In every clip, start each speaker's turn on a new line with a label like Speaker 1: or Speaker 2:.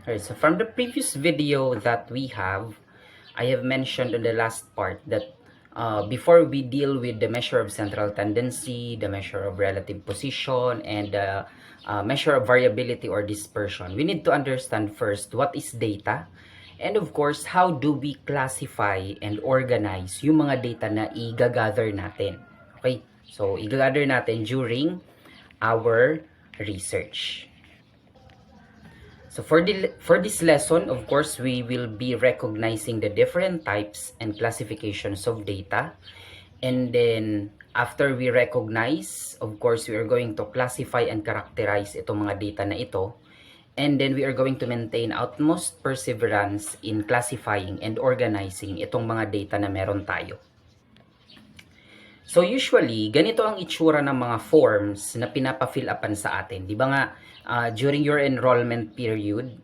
Speaker 1: Alright, so from the previous video that we have, I have mentioned in the last part that before we deal with the measure of central tendency, the measure of relative position, and the measure of variability or dispersion, we need to understand first what is data, and of course, how do we classify and organize yung mga data na i-gather natin. Okay, so i-gather natin during our research. So for this lesson, of course, we will be recognizing the different types and classifications of data. And then, after we recognize, of course, we are going to classify and characterize itong mga data na ito. And then, we are going to maintain utmost perseverance in classifying and organizing itong mga data na meron tayo. So usually, ganito ang itsura ng mga forms na pinapa-fill upan sa atin. Di ba nga, during your enrollment period,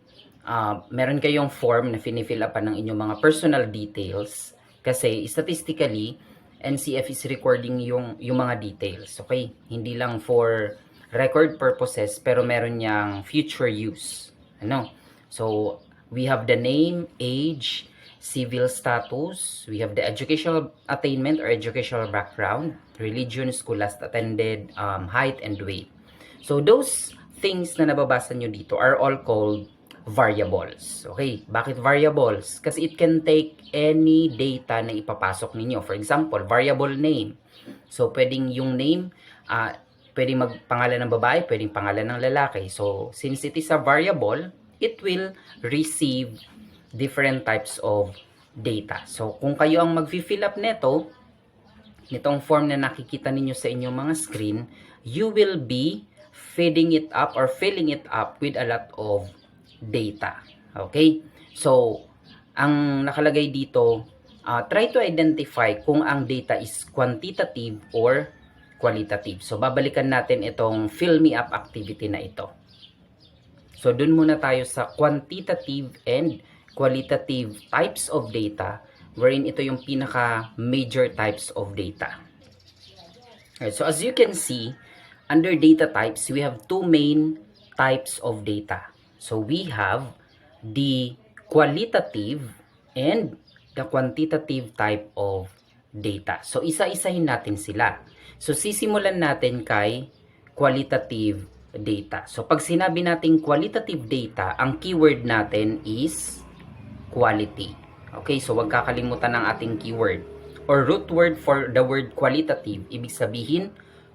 Speaker 1: meron kayong form na finifill upan ng inyong mga personal details kasi statistically, NCF is recording yung mga details. Okay? Hindi lang for record purposes, pero meron niyang future use. Ano? So, we have the name, age, civil status, we have the educational attainment or educational background, religion, school last attended, height, and weight. So those things na nababasa nyo dito are all called variables. Okay, bakit variables? Kasi it can take any data na ipapasok ninyo. For example, variable name. So pwedeng yung name, pwedeng magpangalan ng babae, pwedeng pangalan ng lalaki. So since it is a variable, it will receive different types of data. So, kung kayo ang mag-fill up nitong form na nakikita ninyo sa inyong mga screen, you will be feeding it up or filling it up with a lot of data. Okay? So, ang nakalagay dito, try to identify kung ang data is quantitative or qualitative. So, babalikan natin itong fill me up activity na ito. So, dun muna tayo sa quantitative and qualitative types of data, wherein ito yung pinaka major types of data. Alright, so as you can see, under data types, we have two main types of data. So we have the qualitative and the quantitative type of data. So isa-isahin natin sila. So sisimulan natin kay qualitative data. So pag sinabi natin qualitative data, ang keyword natin is quality. Okay, so wag kakalimutan ng ating keyword or root word for the word qualitative, ibig sabihin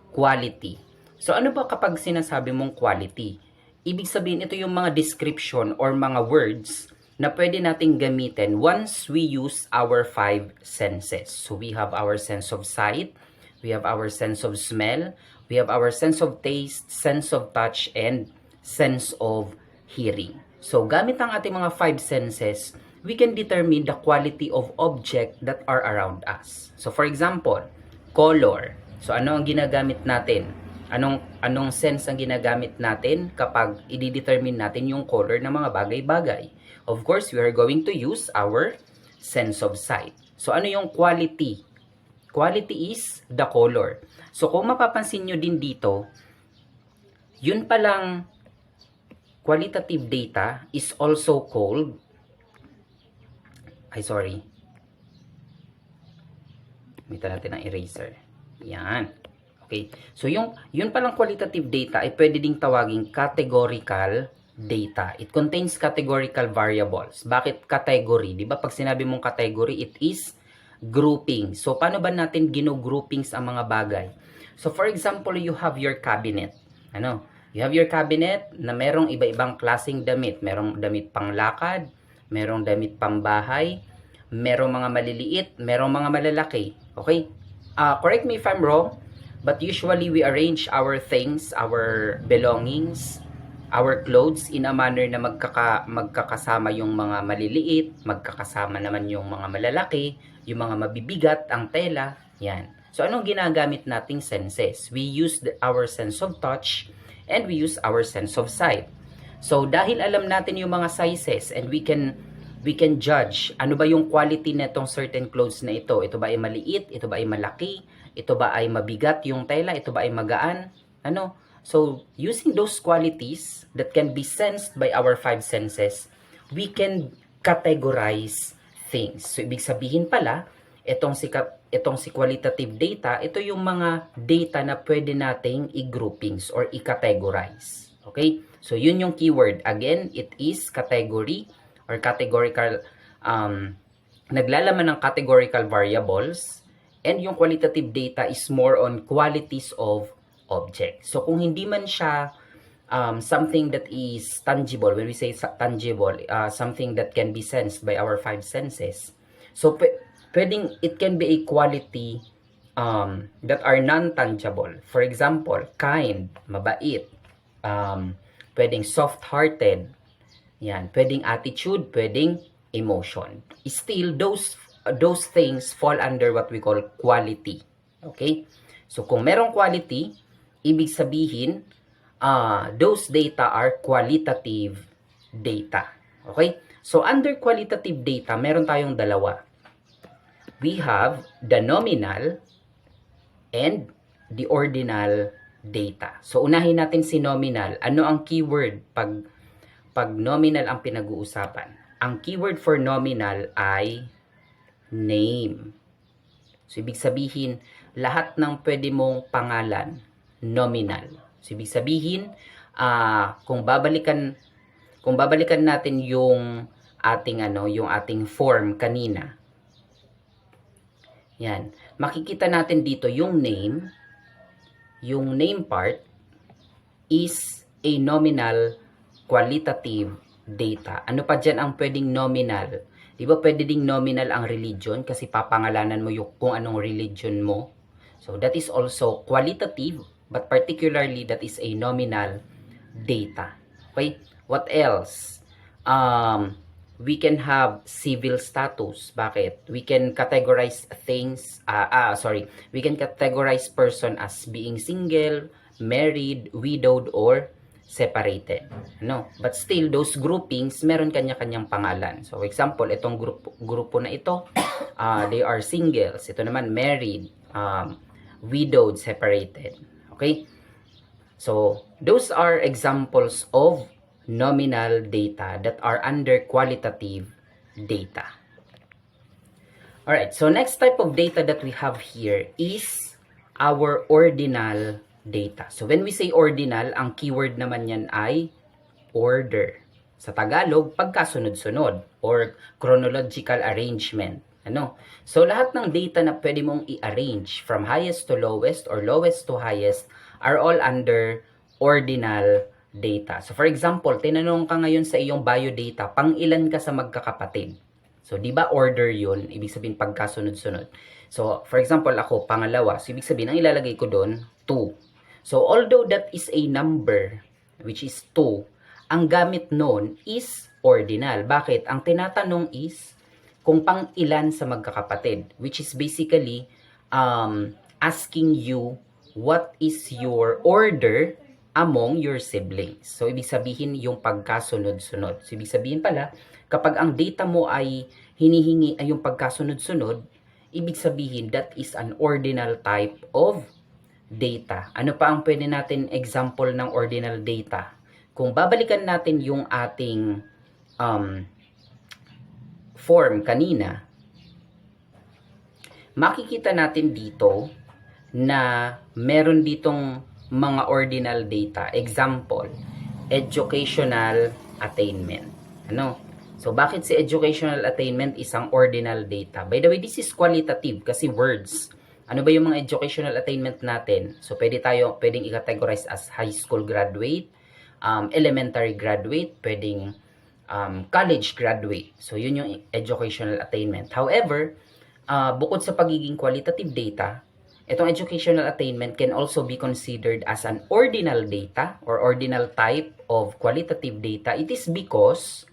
Speaker 1: quality. So ano ba kapag sinasabi mong quality? Ibig sabihin ito yung mga description or mga words na pwede nating gamitin once we use our five senses. So we have our sense of sight, we have our sense of smell, we have our sense of taste, sense of touch, and sense of hearing. So gamit ang ating mga five senses, we can determine the quality of object that are around us. So for example, color. So ano ang ginagamit natin? Anong sense ang ginagamit natin kapag i-determine natin yung color ng mga bagay-bagay? Of course, we are going to use our sense of sight. So ano yung quality? Quality is the color. So kung mapapansin nyo din dito, yun palang qualitative data is also called gamitan natin ang eraser. Yan. Okay. So, yun palang qualitative data ay pwede ding tawaging categorical data. It contains categorical variables. Bakit category? Di ba pag sinabi mong category, it is grouping. So, paano ba natin gino-groupings ang mga bagay? So, for example, you have your cabinet. You have your cabinet na merong iba-ibang klaseng damit. Merong damit panglakad, merong damit pambahay, merong mga maliliit, merong mga malalaki. Okay? Correct me if I'm wrong, but usually we arrange our things, our belongings, our clothes in a manner na magkakasama yung mga maliliit, magkakasama naman yung mga malalaki, yung mga mabibigat, ang tela, yan. So anong ginagamit nating senses? We use our sense of touch and we use our sense of sight. So dahil alam natin yung mga sizes and we can judge ano ba yung quality netong certain clothes na ito. Ito ba ay maliit? Ito ba ay malaki? Ito ba ay mabigat yung tela? Ito ba ay magaan? So using those qualities that can be sensed by our five senses, we can categorize things. So, ibig sabihin pala, itong si qualitative data, ito yung mga data na pwede nating i-groupings or i-categorize. Okay? So, yun yung keyword. Again, it is category or categorical, naglalaman ng categorical variables, and yung qualitative data is more on qualities of objects. So, kung hindi man siya something that is tangible, when we say tangible, something that can be sensed by our five senses. So, pwedeng, it can be a quality that are non-tangible. For example, kind, mabait, pwedeng soft-hearted, yan, pwedeng attitude, pwedeng emotion. Still, those things fall under what we call quality. Okay? So, kung merong quality, ibig sabihin, those data are qualitative data. Okay? So, under qualitative data, meron tayong dalawa. We have the nominal and the ordinal data. So, unahin natin si nominal. Ano ang keyword pag nominal ang pinag-uusapan? Ang keyword for nominal ay name. So, ibig sabihin, lahat ng pwede mong pangalan, nominal. So, ibig sabihin, kung babalikan natin yung ating form kanina. Yan. Makikita natin dito yung name part is a nominal qualitative data. Ano pa dyan ang pwedeng nominal? Di ba pwede ding nominal ang religion kasi papangalanan mo yung kung anong religion mo. So that is also qualitative, but particularly that is a nominal data. Okay? What else? We can have civil status. Bakit? We can categorize things, we can categorize person as being single, married, widowed, or separated. No? But still, those groupings, meron kanya-kanyang pangalan. So, example, itong grupo na ito, they are singles. Ito naman, married, widowed, separated. Okay? So, those are examples of nominal data that are under qualitative data. Alright, so next type of data that we have here is our ordinal data. So when we say ordinal, ang keyword naman yan ay order. Sa Tagalog, pagkasunod-sunod or chronological arrangement. So lahat ng data na pwede mong i-arrange from highest to lowest or lowest to highest are all under ordinal data. So for example, tinanong ka ngayon sa iyong biodata, pang ilan ka sa magkakapatid? So di ba order 'yun, ibig sabihin pagkasunod-sunod. So for example, ako pangalawa, so ibig sabihin ang ilalagay ko doon 2. So although that is a number which is 2, ang gamit noon is ordinal. Bakit? Ang tinatanong is kung pang ilan sa magkakapatid, which is basically asking you what is your order among your siblings. So, ibig sabihin yung pagkasunod-sunod. So, ibig sabihin pala, kapag ang data mo ay hinihingi ay yung pagkasunod-sunod, ibig sabihin that is an ordinal type of data. Ano pa ang pwede natin example ng ordinal data? Kung babalikan natin yung ating form kanina, makikita natin dito na meron ditong mga ordinal data. Example, educational attainment. So, bakit si educational attainment isang ordinal data? By the way, this is qualitative kasi words. Ano ba yung mga educational attainment natin? So, pwedeng i-categorize as high school graduate, elementary graduate, pwedeng college graduate. So, yun yung educational attainment. However, bukod sa pagiging qualitative data, itong educational attainment can also be considered as an ordinal data or ordinal type of qualitative data. It is because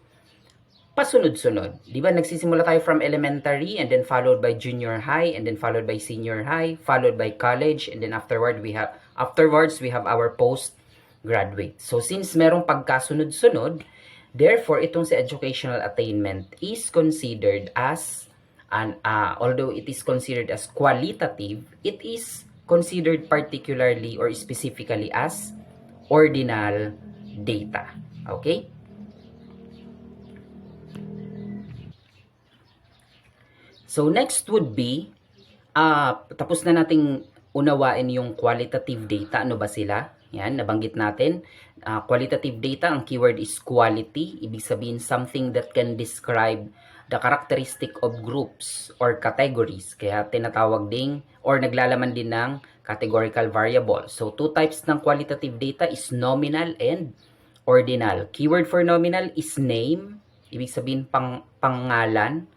Speaker 1: pasunod-sunod. Di ba nagsisimula tayo from elementary and then followed by junior high and then followed by senior high, followed by college, and then afterwards we have our postgraduate. So since merong pagkasunod-sunod, therefore itong sa educational attainment is considered as although it is considered as qualitative, it is considered particularly or specifically as ordinal data. Okay? So next would be, tapos na nating unawain yung qualitative data. Ano ba sila? Yan, nabanggit natin. Qualitative data, ang keyword is quality. Ibig sabihin, something that can describe the characteristic of groups or categories. Kaya tinatawag ding or naglalaman din ng categorical variable. So, two types ng qualitative data is nominal and ordinal. Keyword for nominal is name. Ibig sabihin, pangalan.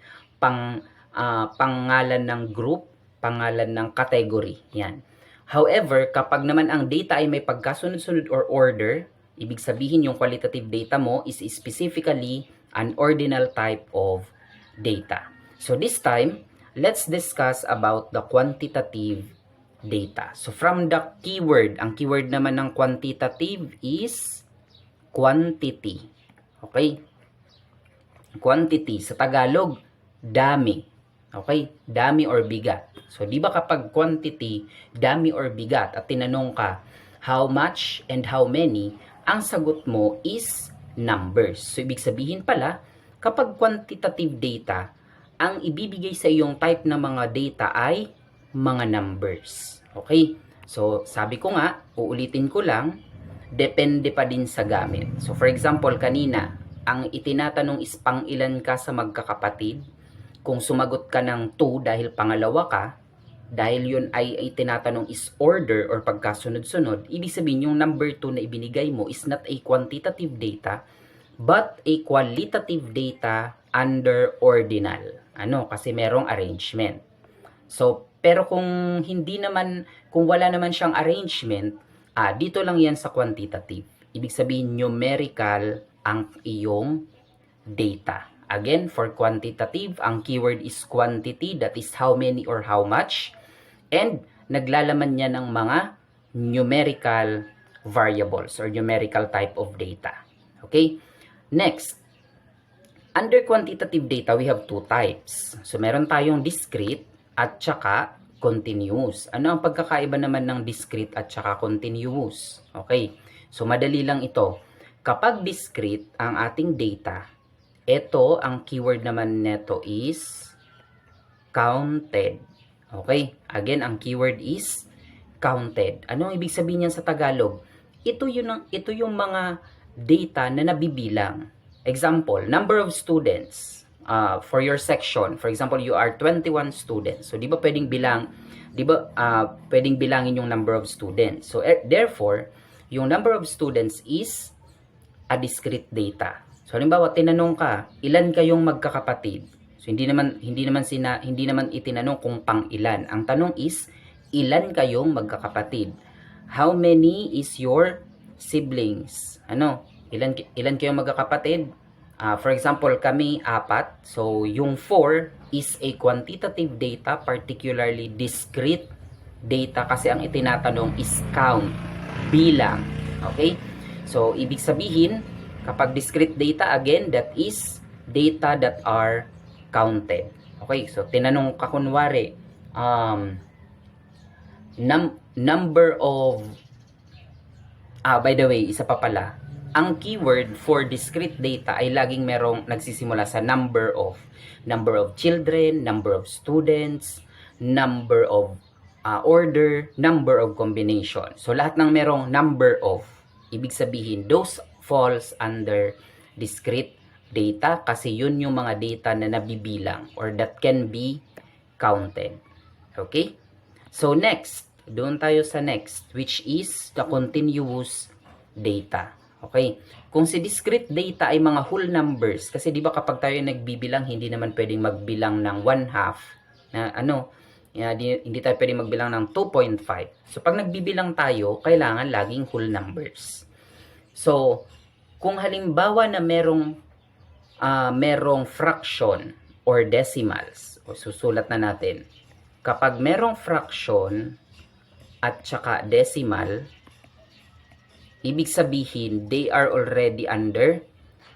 Speaker 1: Pangalan ng group, pangalan ng category. Yan. However, kapag naman ang data ay may pagkasunod-sunod or order, ibig sabihin yung qualitative data mo is specifically an ordinal type of data. So this time, let's discuss about the quantitative data. So from the keyword, ang keyword naman ng quantitative is quantity. Okay? Quantity sa Tagalog, dami. Okay? Dami or bigat. So, di ba kapag quantity, dami or bigat, at tinanong ka, how much and how many, ang sagot mo is numbers. So, ibig sabihin pala, kapag quantitative data, ang ibibigay sa iyong type ng mga data ay mga numbers. Okay? So, sabi ko nga, uulitin ko lang, depende pa din sa gamit. So, for example, kanina, ang itinatanong is pang ilan ka sa magkakapatid. Kung sumagot ka ng 2 dahil pangalawa ka, dahil yun ay tinatanong is order or pagkasunod-sunod, ibig sabihin yung number 2 na ibinigay mo is not a quantitative data, but a qualitative data under ordinal. Ano? Kasi merong arrangement. So, pero kung hindi naman, kung wala naman siyang arrangement, dito lang yan sa quantitative. Ibig sabihin numerical ang iyong data. Again, for quantitative, ang keyword is quantity, that is how many or how much. And naglalaman niya ng mga numerical variables or numerical type of data. Okay? Next, under quantitative data, we have two types. So, meron tayong discrete at saka continuous. Ano ang pagkakaiba naman ng discrete at saka continuous? Okay? So, madali lang ito. Kapag discrete ang ating data, ito, ang keyword naman neto is counted. Okay? Again, ang keyword is counted. Ano ang ibig sabihin niyan sa Tagalog? Ito yung mga data na nabibilang. Example, number of students for your section. For example, you are 21 students. So, di ba pwedeng bilangin yung number of students. So, therefore, yung number of students is a discrete data. So halimbawa tinanong ka, ilan kayong magkakapatid? So hindi naman itinanong kung pang ilan. Ang tanong is ilan kayong magkakapatid? How many is your siblings? Ano? Ilan kayong magkakapatid? For example, kami 4. So yung 4 is a quantitative data, particularly discrete data kasi ang itinatanong is count, bilang. Okay? So ibig sabihin, kapag discrete data, again, that is data that are counted. Okay, so tinanong ka kunwari, number of, by the way, isa pa pala, ang keyword for discrete data ay laging merong nagsisimula sa number of children, number of students, number of order, number of combination. So lahat ng merong number of, ibig sabihin, those falls under discrete data kasi yun yung mga data na nabibilang or that can be counted. Okay? So next, doon tayo sa next, which is the continuous data. Okay? Kung si discrete data ay mga whole numbers, kasi di ba kapag tayo nagbibilang, hindi naman pwedeng magbilang ng 1/2 na hindi tayo pwedeng magbilang ng 2.5. So pag nagbibilang tayo, kailangan laging whole numbers. So, kung halimbawa na merong fraction or decimals, o susulat na natin, kapag merong fraction at saka decimal, ibig sabihin, they are already under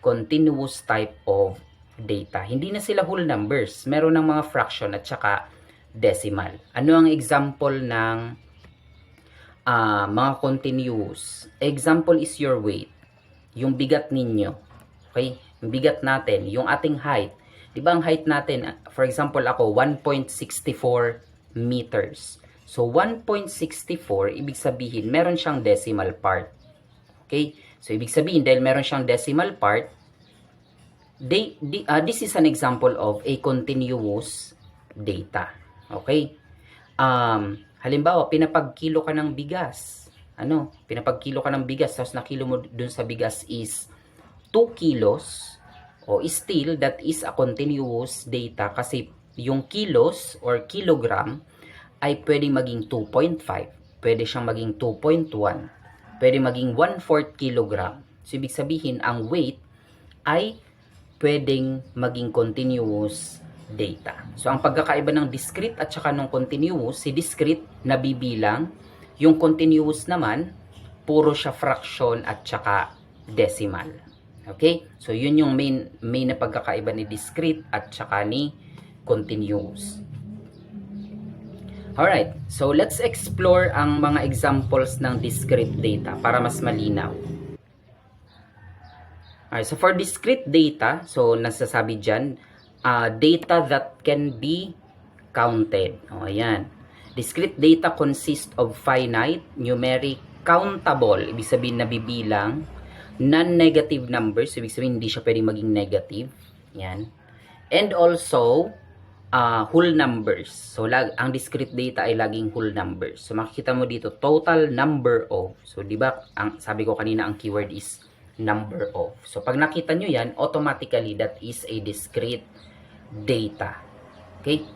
Speaker 1: continuous type of data. Hindi na sila whole numbers. Meron ng mga fraction at saka decimal. Ano ang example ng mga continuous? Example is your weight. Yung bigat ninyo. Okay? Yung bigat natin, yung ating height. Di ba ang height natin, for example ako, 1.64 meters. So, 1.64, ibig sabihin, meron siyang decimal part. Okay? So, ibig sabihin, dahil meron siyang decimal part, this is an example of a continuous data. Okay? Halimbawa, pinapagkilo ka ng bigas. Pinapagkilo ka ng bigas, tapos nakilo mo dun sa bigas is 2 kilos, o still, that is a continuous data kasi yung kilos or kilogram ay pwedeng maging 2.5, pwede siyang maging 2.1, pwede maging 1/4 kilogram. So, ibig sabihin, ang weight ay pwedeng maging continuous data. So, ang pagkakaiba ng discrete at saka ng continuous, si discrete nabibilang, yung continuous naman, puro siya fraction at saka decimal. Okay? So, yun yung main na pagkakaiba ni discrete at saka ni continuous. Alright, so let's explore ang mga examples ng discrete data para mas malinaw. Alright, so for discrete data, so nasasabi dyan, data that can be counted. O, ayan. Discrete data consists of finite, numeric, countable, ibig sabihin nabibilang, non-negative numbers, ibig sabihin hindi siya pwedeng maging negative. Yan. And also, whole numbers. So, ang discrete data ay laging whole numbers. So, makikita mo dito, total number of. So, di ba, sabi ko kanina, ang keyword is number of. So, pag nakita nyo yan, automatically, that is a discrete data. Okay?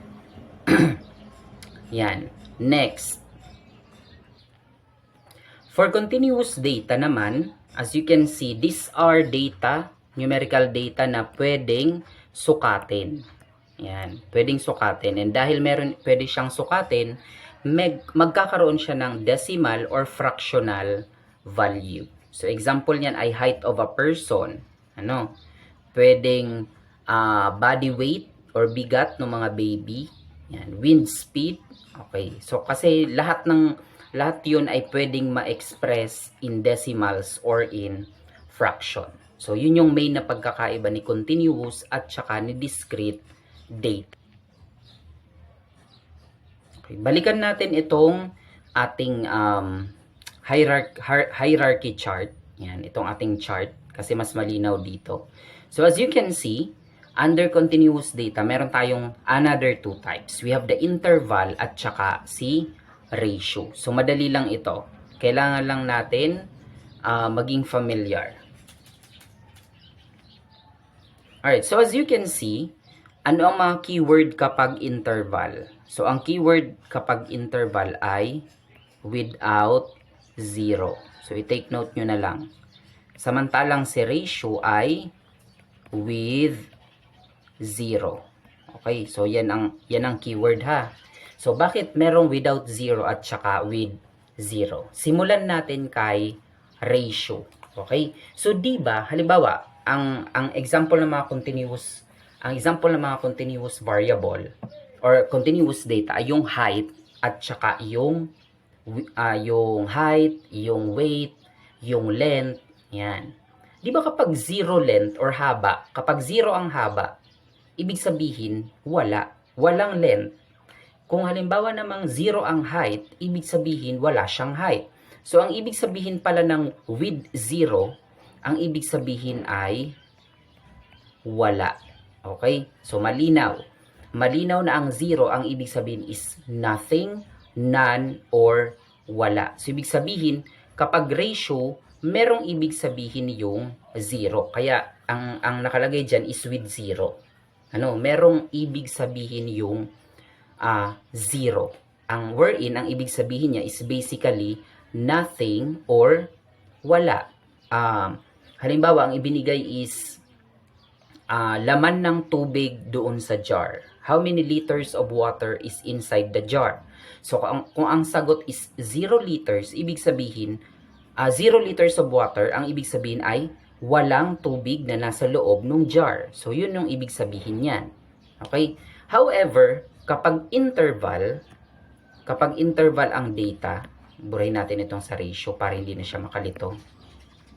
Speaker 1: Yan. Next. For continuous data naman, as you can see, these are data, numerical data na pwedeng sukatin. Yan, pwedeng sukatin. And dahil pwede siyang sukatin, magkakaroon siya ng decimal or fractional value. So, example niyan ay height of a person. Pwedeng body weight or bigat ng mga baby. Yan, wind speed. Okay, so kasi lahat yun ay pwedeng ma-express in decimals or in fraction. So, yun yung main na pagkakaiba ni continuous at saka ni discrete data. Okay, balikan natin itong ating hierarchy chart. Yan, itong ating chart kasi mas malinaw dito. So as you can see, under continuous data, meron tayong another two types. We have the interval at saka si ratio. So madali lang ito. Kailangan lang natin maging familiar. Alright, so as you can see, ano ang mga keyword kapag interval? So, ang keyword kapag interval ay without zero. So, i-take note nyo na lang. Samantalang si ratio ay with zero. Okay, so yan ang keyword ha. So, bakit merong without zero at saka with zero? Simulan natin kay ratio. Okay? So, diba, halimbawa, ang example ng mga continuous variable or continuous data ay yung height at saka yung height, yung weight, yung length, yan. Di ba kapag zero length or haba, kapag zero ang haba, ibig sabihin walang length. Kung halimbawa namang zero ang height, ibig sabihin wala siyang height. So ang ibig sabihin pala ng with zero, ang ibig sabihin ay wala. Okay? So, malinaw. Malinaw na ang zero, ang ibig sabihin is nothing, none, or wala. So, ibig sabihin, kapag ratio, merong ibig sabihin yung zero. Kaya, ang nakalagay dyan is with zero. Merong ibig sabihin yung zero. Ang wherein, ang ibig sabihin niya is basically nothing or wala. Halimbawa, ang ibinigay is laman ng tubig doon sa jar. How many liters of water is inside the jar? So, kung ang sagot is 0 liters, ibig sabihin, 0 liters of water, ang ibig sabihin ay walang tubig na nasa loob ng jar. So, yun yung ibig sabihin yan. Okay? However, kapag interval ang data, burahin natin itong sa ratio para hindi na siya makalito.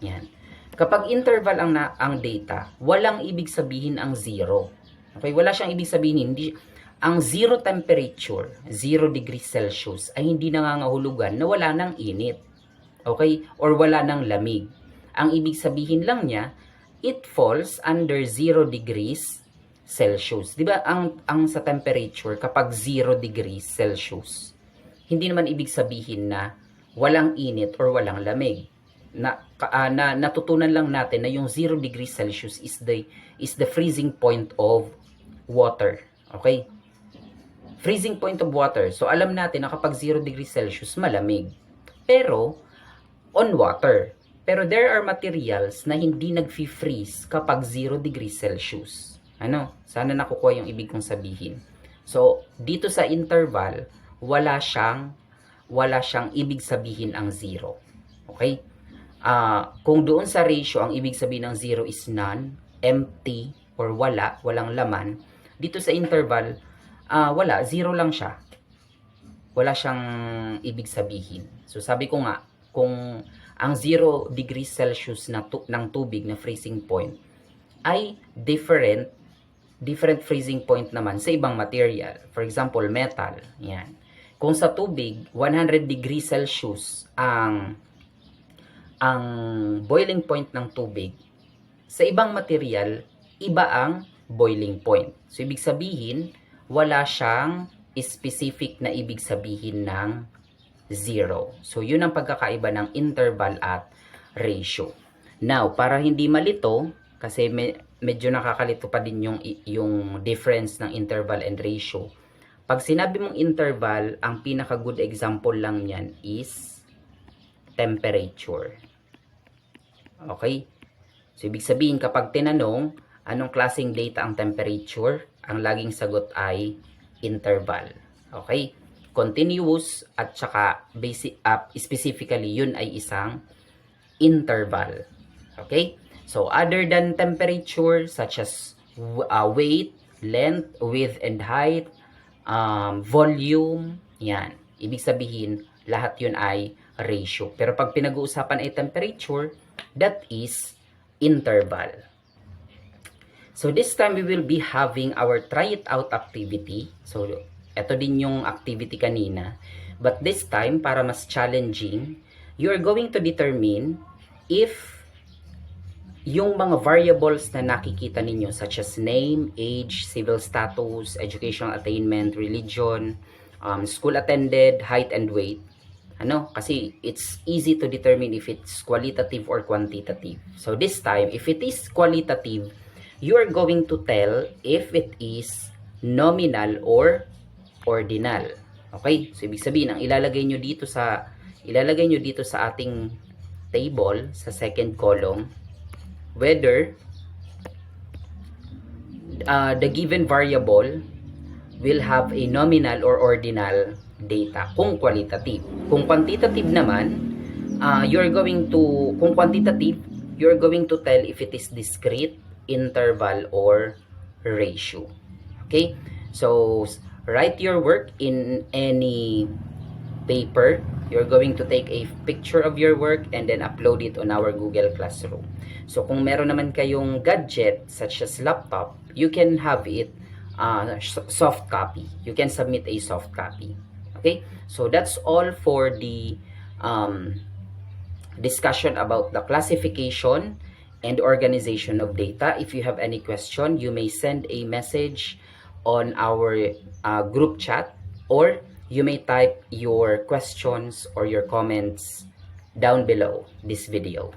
Speaker 1: Yan. Kapag interval ang data, walang ibig sabihin ang zero. Okay, wala siyang ibig sabihin, hindi, ang zero temperature, 0 degrees Celsius, ay hindi nangangahulugan na wala ng init. Okay? Or wala ng lamig. Ang ibig sabihin lang niya, it falls under 0 degrees Celsius. Di ba ang sa temperature, kapag 0 degrees Celsius, hindi naman ibig sabihin na walang init or walang lamig. Natutunan lang natin na yung 0 degrees Celsius is the freezing point of water. Okay? Freezing point of water. So, alam natin na kapag 0 degrees Celsius, malamig. Pero, on water. Pero there are materials na hindi nag-freeze kapag 0 degrees Celsius. Ano? Sana nakukuha yung ibig kong sabihin. So, dito sa interval, wala siyang ibig sabihin ang 0. Okay? Kung doon sa ratio, ang ibig sabihin ng 0 is none, empty, or walang laman. Dito sa interval, wala, 0 lang siya. Wala siyang ibig sabihin. So, sabi ko nga, kung ang 0 degrees Celsius ng tubig na freezing point ay different freezing point naman sa ibang material. For example, metal. Yan. Kung sa tubig, 100 degrees Celsius ang boiling point ng tubig, sa ibang material, iba ang boiling point. So, ibig sabihin, wala siyang specific na ibig sabihin ng 0. So, yun ang pagkakaiba ng interval at ratio. Now, para hindi malito, kasi medyo nakakalito pa din yung difference ng interval and ratio. Pag sinabi mong interval, ang pinaka-good example lang yan is temperature. Okay? So, ibig sabihin, kapag tinanong, anong klaseng data ang temperature, ang laging sagot ay interval. Okay? Continuous at saka basic, specifically, yun ay isang interval. Okay? So, other than temperature, such as weight, length, width, and height, volume, yan. Ibig sabihin, lahat yun ay ratio. Pero pag pinag-uusapan ay temperature, that is interval. So, this time we will be having our try it out activity. So, ito din yung activity kanina. But this time, para mas challenging, you are going to determine if yung mga variables na nakikita ninyo such as name, age, civil status, educational attainment, religion, school attended, height and weight. Kasi it's easy to determine if it's qualitative or quantitative. So this time, if it is qualitative, you are going to tell if it is nominal or ordinal. Okay? So ibig sabihin, ang ilalagay nyo dito sa ating table sa second column, whether the given variable will have a nominal or ordinal data kung qualitative. Kung quantitative naman, kung quantitative, you're going to tell if it is discrete, interval, or ratio. Okay? So, write your work in any paper. You're going to take a picture of your work and then upload it on our Google Classroom. So, kung meron naman kayong gadget such as laptop, you can have it soft copy. You can submit a soft copy. Okay? So, that's all for the discussion about the classification and organization of data. If you have any question, you may send a message on our group chat, or you may type your questions or your comments down below this video.